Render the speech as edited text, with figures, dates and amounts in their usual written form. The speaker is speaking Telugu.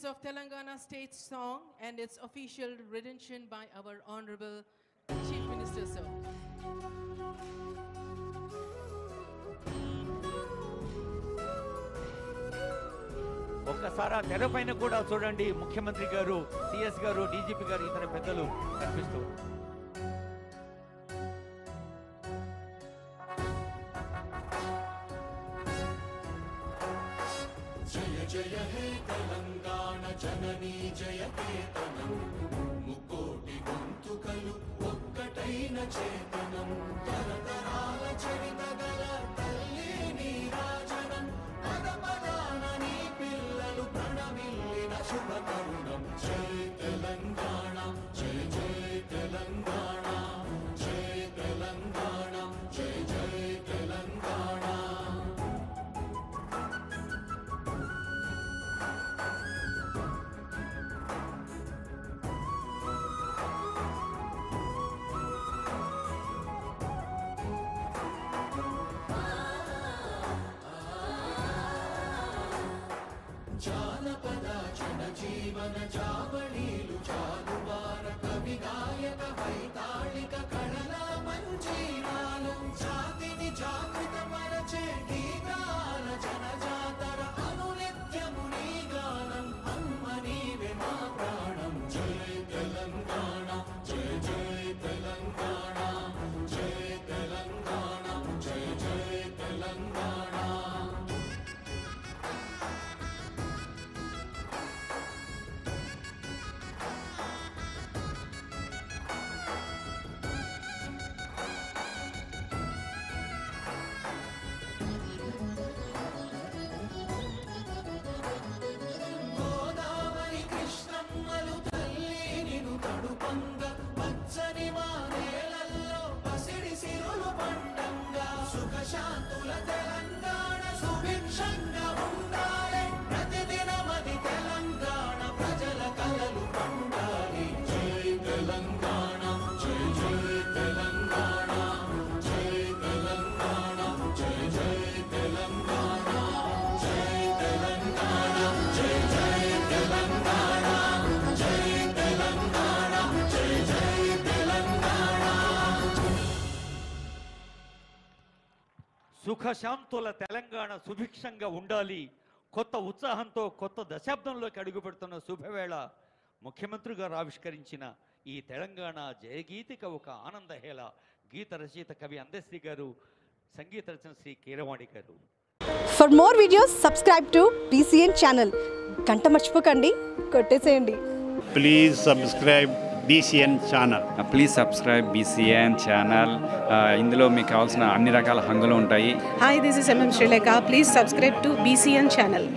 of Telangana state song and its official rendition by our Honorable Chief Minister, sir. ఒక్కసారి తెరపైన కూడా చూడండి, ముఖ్యమంత్రి గారు, సిఎస్ గారు, డీజీపీ గారు, ఇతర పెద్దలు కనిపిస్తూ. జయ జయ హే తెలంగాణ జననీ జయ కేతనం, ముకోటి గొంతుకలు ఒక్కటైన చేతనం, తరతరాల చరిత గల తల్లి నీరాజనం, పద పదాన నీ పిల్లలు ప్రణమిల్లిన శుభ తరుణం. జయ తెలంగాణ, జయ జయ తెలంగాణ, జయ తెలంగాణ, జయ జయ తెలంగాణ. జానపద జనజీవన జావళీలు జాలువార కవి గాయక వైతాళిక కళల మంజీరాలు, జాతిని జాగృత మరచే గీతాల జనజాతర అనునిత్యము నీ గానం, అమ్మ నీవే మా ప్రాణం. జయ తెలంగాణ, జయ జయ తెలంగాణ, జయ తెలంగాణ, జయ జయ తెలంగాణ. గోదావరి కృష్ణమ్మలు తల్లి నిను తడుపంగ, పచ్చని మా నేలల్లో పసిడి సిరులు పండంగా, సుఖశాంతుల తెలంగాణ సుభిక్షంగా ఉండాలి, ప్రతిదినమది తెలంగాణ ప్రజల కలలు పండాలి. జై తెలంగాణ, జై జై తెలంగాణ, జై తెలంగాణ, జై జై తెలంగాణ, జై తెలంగాణ, జై జై తెలంగాణ, జై తెలంగాణ, జై జై తెలంగాణ. సుఖశాంతుల తెలంగాణ సుభిక్షంగా ఉండాలి. కొత్త ఉత్సాహంతో కొత్త దశాబ్దంలోకి అడుగుపెడుతున్న శుభవేళ ముఖ్యమంత్రి గారు ఆవిష్కరించిన ఈ తెలంగాణ జయగీతిక ఒక ఆనందహేళ. గీత రచయిత కవి అందశ్రీ గారు, సంగీత రచన శ్రీ కీరవాణి గారు. For more videos, subscribe to BCN channel. గంట మర్చిపోకండి, కొట్టేసేయండి. Please subscribe BCN channel. Please subscribe BCN channel. ఇందులో మీకు కావాల్సిన అన్ని రకాల హంగులు ఉంటాయి. Hi, this is MM Sri Lanka. Please subscribe to BCN channel.